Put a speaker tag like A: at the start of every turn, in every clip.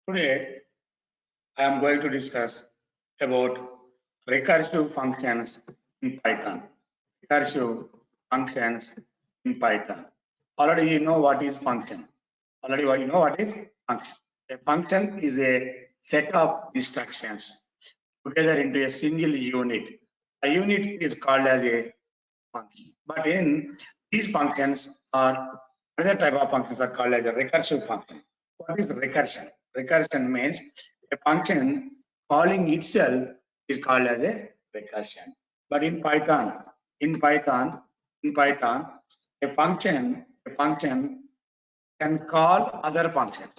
A: Today, I am going to discuss about recursive functions in Python. Recursive functions in Python. Already you know what is function. Already you know what is function. A function is a set of instructions together into a single unit. A unit is called as a function. But in these functions are other type of functions are called as a recursive function. What is recursion? Recursion means a function calling itself is called as a recursion. But in Python, a function can call other functions.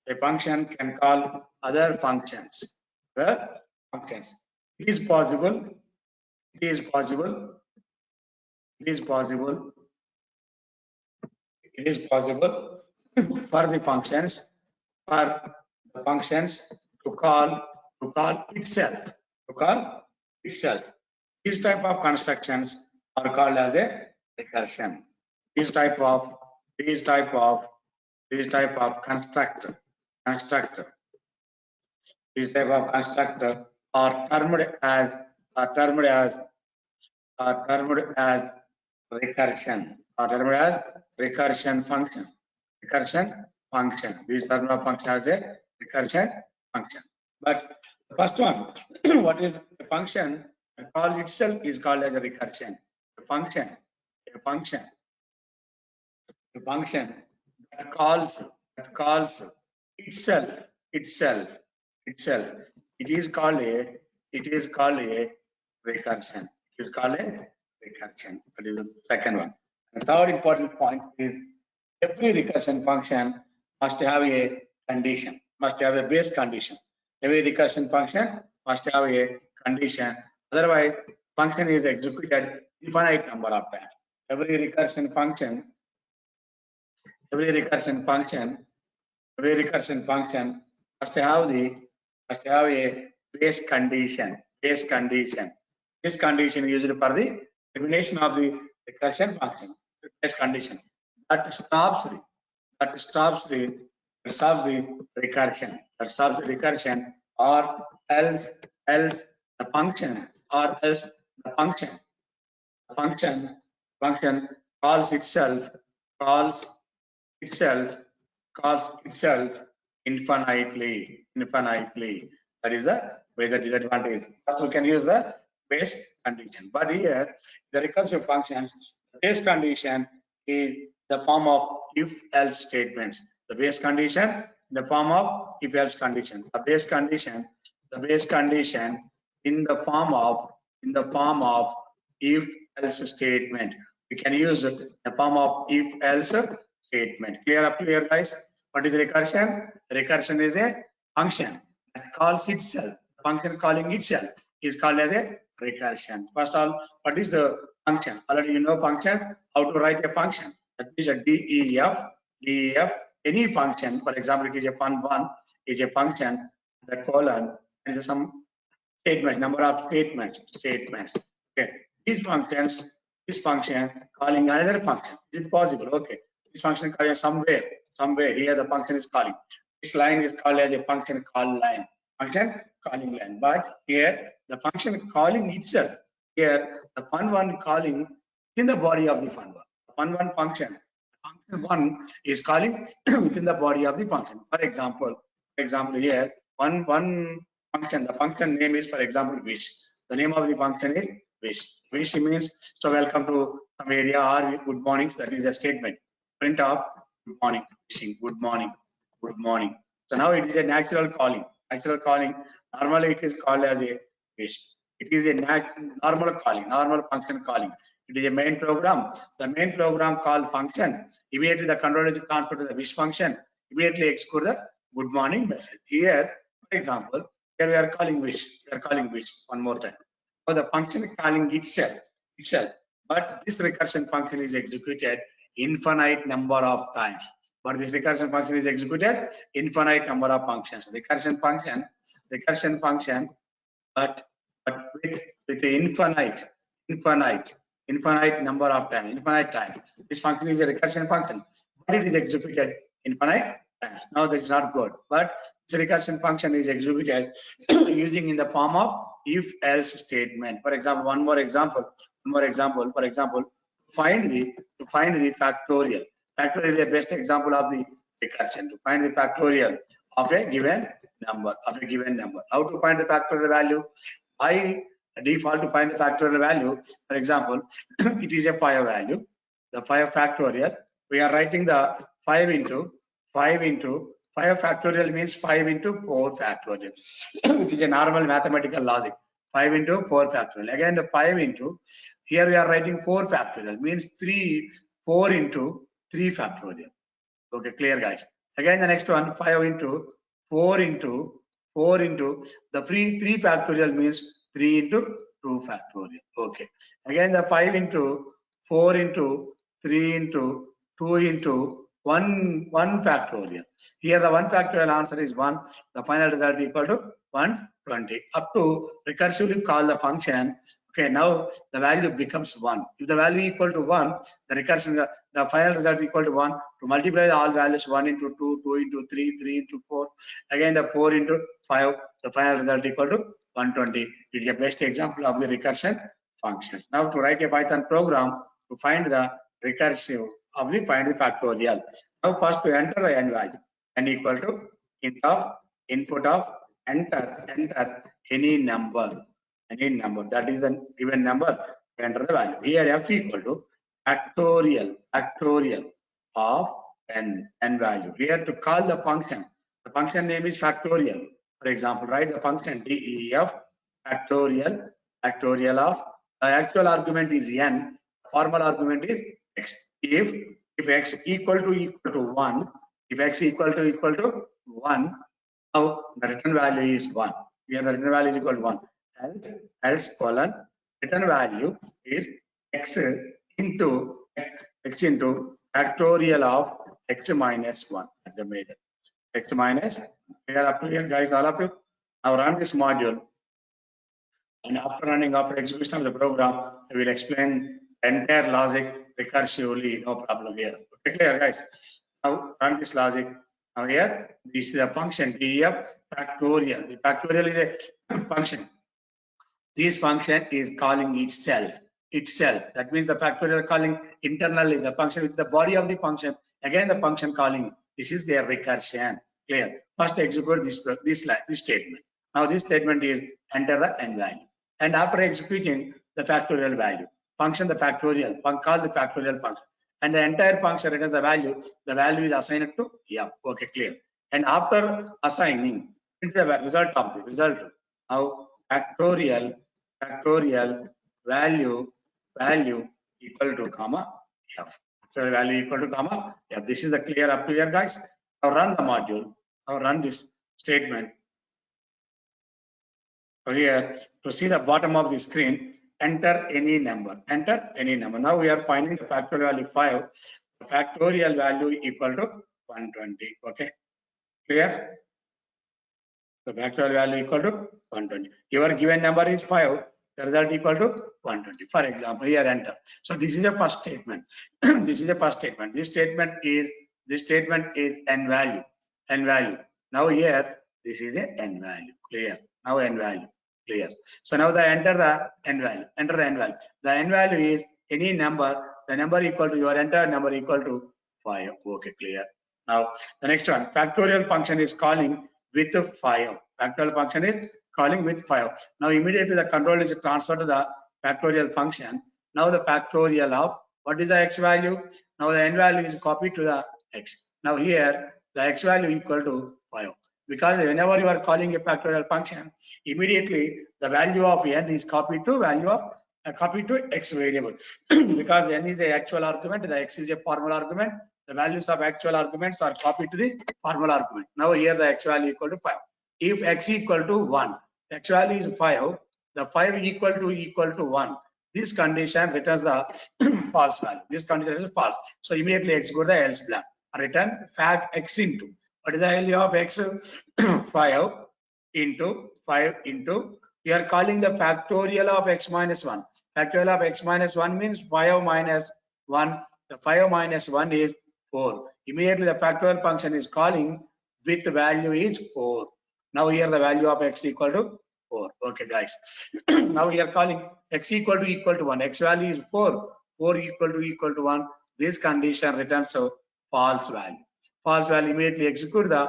A: A function can call other functions. It is possible. It is possible. It is possible. It is possible for the functions to call itself. These type of constructions are called as a recursion. These type of constructor. These type of constructor are termed as recursion. Recursion function. These term of function as a recursion function. But the first one, what is a function? The call itself is called as a recursion. A function that calls itself. It is called a recursion. That is the second one. The third important point is every recursion function must have a condition, must have a base condition. Every recursion function must have a condition. Otherwise, function is executed infinite number of times. Every recursion function must have a base condition. This condition is used for the termination of the recursion function. Base condition that stops the recursion, or else the function calls itself infinitely. That is the major disadvantage. First, we can use the base condition, but here the recursive functions, the base condition is the form of if-else statements. The base condition in the form of if-else condition. The base condition in the form of if-else statement. We can use the form of if-else statement. Clear, guys? What is recursion? Recursion is a function that calls itself. Function calling itself is called as a recursion. First of all, what is the function? Already you know function. How to write a function? That is a DEF. Any function, for example, it is a fun1 is a function, the colon, and some statements, number of statements. Okay, this function calling another function. Is it possible? Okay, this function calling somewhere here the function is calling. This line is called as a function call line. Calling line. But here the function calling itself. Here the fun1 calling in the body of the fun1. Fun1 function 1 is calling within the body of the function. For example, here one function, the function name is, for example, wish. The name of the function is wish. Wish means so welcome to some area or good mornings. That is a statement. Print of good morning, wishing good morning. So now it is a natural calling. Normally it is called as a wish. It is a normal function calling. It is a main program. The main program call function. Immediately the controller is transferred to the wish function. Immediately execute the good morning message. Here, for example, here we are calling wish. One more time. So the function calling itself. But this recursion function is executed infinite number of times. But this recursion function is executed infinite number of functions. Recursion function, but with the infinite number of time. This function is a recursion function, but it is executed infinite times. Now that is not good, but this recursion function is executed using in the form of if else statement. For example, one more example. For example, find the factorial. Factorial is the best example of the recursion. To find the factorial of a given number. How to find the factorial value? By default, to find the factorial value, for example, it is a 5 value. The 5 factorial. We are writing the 5 into 5 factorial means 5 into 4 factorial. It is a normal mathematical logic. 5 into 4 factorial. Again, the 5 into, here we are writing 4 factorial means 4 into 3 factorial. Okay, clear guys. Again, the next one, 5 into 4 into the 3 factorial means 3 into 2 factorial. Okay. Again, the 5 into 4 into 3 into 2 into 1 factorial. Here the 1 factorial answer is 1. The final result equal to 120. Up to recursively call the function. Okay, now the value becomes 1. If the value equal to 1, the recursion, the final result equal to 1. To multiply all values, 1 into 2, 2 into 3, 3 into 4. Again, the 4 into 5, the final result equal to 120. It is a best example of the recursion functions. Now to write a Python program to find the recursive of the find the factorial. Now first to enter the n value. N equal to input of enter any number that is a given number, enter the value. Here f equal to factorial of n value. Here to call the function name is factorial. For example, write the function def factorial of the actual argument is n, formal argument is x. If x equal to 1, now the return value is 1. Here the return value is equal to 1. Else colon return value is x into factorial of x minus 1 at the method. X minus, here up to here guys, all of you. Now run this module, and after execution of the program, I will explain entire logic recursively, no problem here. Okay, clear guys? Now run this logic. Now here, this is a function def factorial. The factorial is a function. This function is calling itself. That means the factorial calling internally the function with the body of the function. Again, the function calling. This is their recursion. Clear? First execute this statement. Now this statement is enter the n value. And after executing the factorial value, function the factorial, call the factorial function. And the entire function returns the value is assigned to f. Okay, clear. And after assigning into the result of the result, now factorial value equal to comma f. Factorial value equal to comma f. This is the clear up to here guys. Now run the module. Now run this statement. So here to see the bottom of the screen, enter any number. Now we are finding the factorial value 5. The factorial value equal to 120. Okay, clear? The factorial value equal to 120. Your given number is 5. The result equal to 120. For example, here enter. So this is a first statement. This statement is n value. Now here this is a n value. Clear? Now n value. Clear. So now enter the n value. The n value is any number. The number equal to your entered number equal to 5. Okay, clear. Now the next one, factorial function is calling with 5. Factorial function is calling with 5. Now immediately the control is transferred to the factorial function. Now the factorial of what is the x value? Now the n value is copied to the x. Now here the x value equal to 5. Because whenever you are calling a factorial function, immediately the value of n is copied to x variable. Because n is the actual argument, the x is a formal argument. The values of actual arguments are copied to the formal argument. Now here the x value equal to 5. If x equal to 1, x value is 5. The 5 equal to 1. This condition returns the false value. This condition is false. So immediately execute the else block. Return fact x into. What is the value of x? 5 into we are calling the factorial of x minus 1. Factorial of x minus 1 means 5 minus 1. The 5 minus 1 is 4. Immediately the factorial function is calling with the value is 4. Now here the value of x equal to 4. Okay, guys. Now we are calling x equal to 1. X value is 4. 4 equal to 1. This condition returns a false value. False value, immediately execute the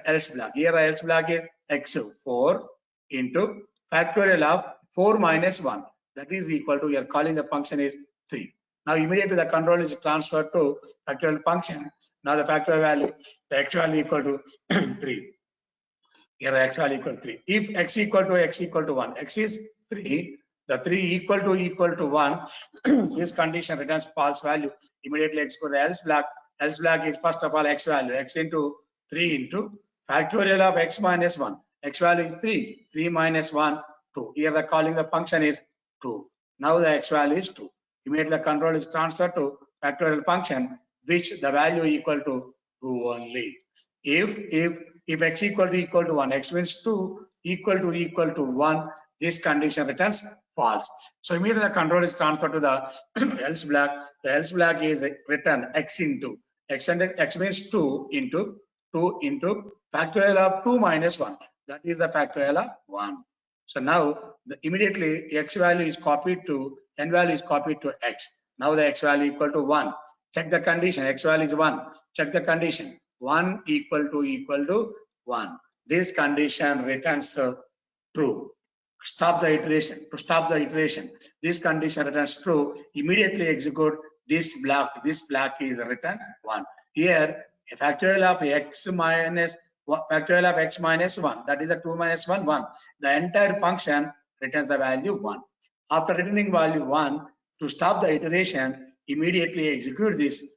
A: else block. Here the else block is x4 into factorial of 4 minus 1. That is equal to, we are calling the function is 3. Now immediately the control is transferred to factorial function. Now the factorial value, the x value equal to 3. Here the x value equal to 3. If x equal to 1, x is 3, the 3 equal to 1, this condition returns false value. Immediately execute the else block. Else block is first of all x value, x into 3 into factorial of x minus 1. X value is 3. 3 minus 1, 2. Here the calling the function is 2. Now the x value is 2. Immediately the control is transferred to factorial function, which the value equal to 2 only. If x equal to 1, x means 2 equal to 1, this condition returns false. So immediately the control is transferred to the else block. The else block is return x into x, and x means 2 into factorial of 2 minus 1. That is the factorial of 1. So now immediately x value is copied to n value is copied to x. Now the x value equal to 1. Check the condition. X value is 1. Check the condition. 1 equal to 1. This condition returns true. Stop the iteration. To stop the iteration, this condition returns true. Immediately execute this block. This block is written 1. Here, a factorial of x minus 1, that is a 2 minus 1, 1. The entire function returns the value 1. After returning value 1, to stop the iteration, immediately execute this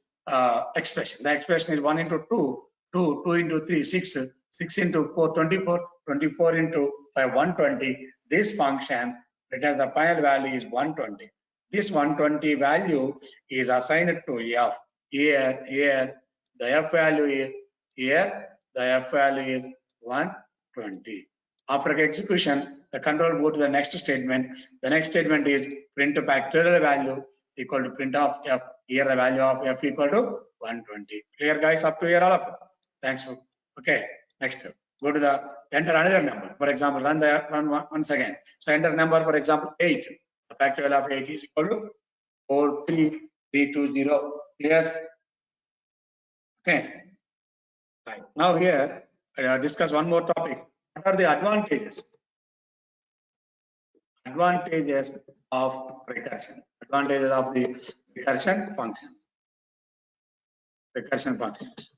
A: expression. The expression is 1 into 2, 2 into 3, 6, 6 into 4, 24, 24 into 5, 120. This function returns the final value is 120. This 120 value is assigned to f. Here the f value is here. The f value is 120. After execution, the control go to the next statement. The next statement is print factorial value equal to print of f. Here the value of f equal to 120. Clear, guys? Up to here, all of it. Thanks. Okay. Next, go to the enter another number. For example, run once again. So enter number, for example, 8. The factorial of 8 is equal to 43320. Clear? Okay. Right. Now here, discuss one more topic. What are the advantages? Advantages of recursion. Advantages of the recursion function. Recursion functions.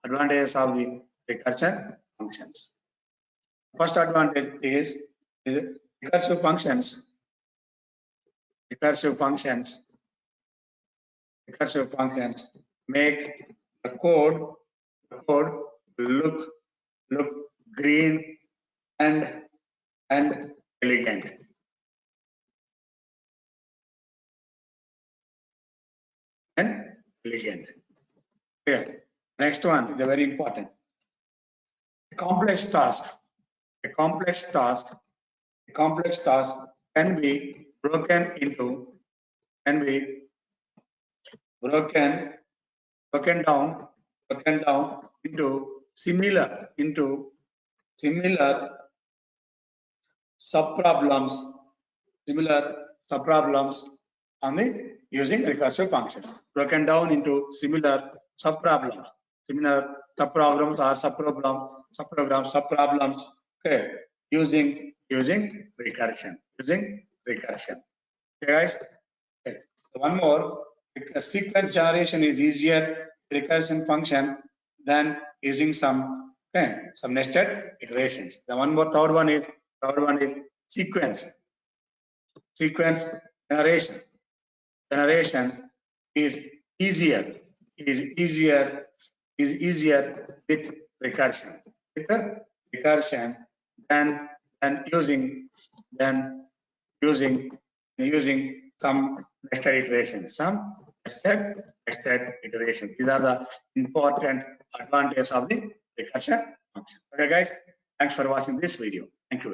A: Advantages of the recursion functions. First advantage is recursive functions. Recursive functions make the code look green and elegant. Here, next one is very important. A complex task can be broken down into similar subproblems on the using recursive functions. Broken down into similar subproblems or subproblems. Okay, using recursion. Okay, guys. Okay. One more. Sequence generation is easier recursion function than using some nested iterations. The third one is sequence generation. Generation is easier with recursion. Than using some nested iterations. These are the important advantages of the recursion function. Okay, guys. Thanks for watching this video. Thank you.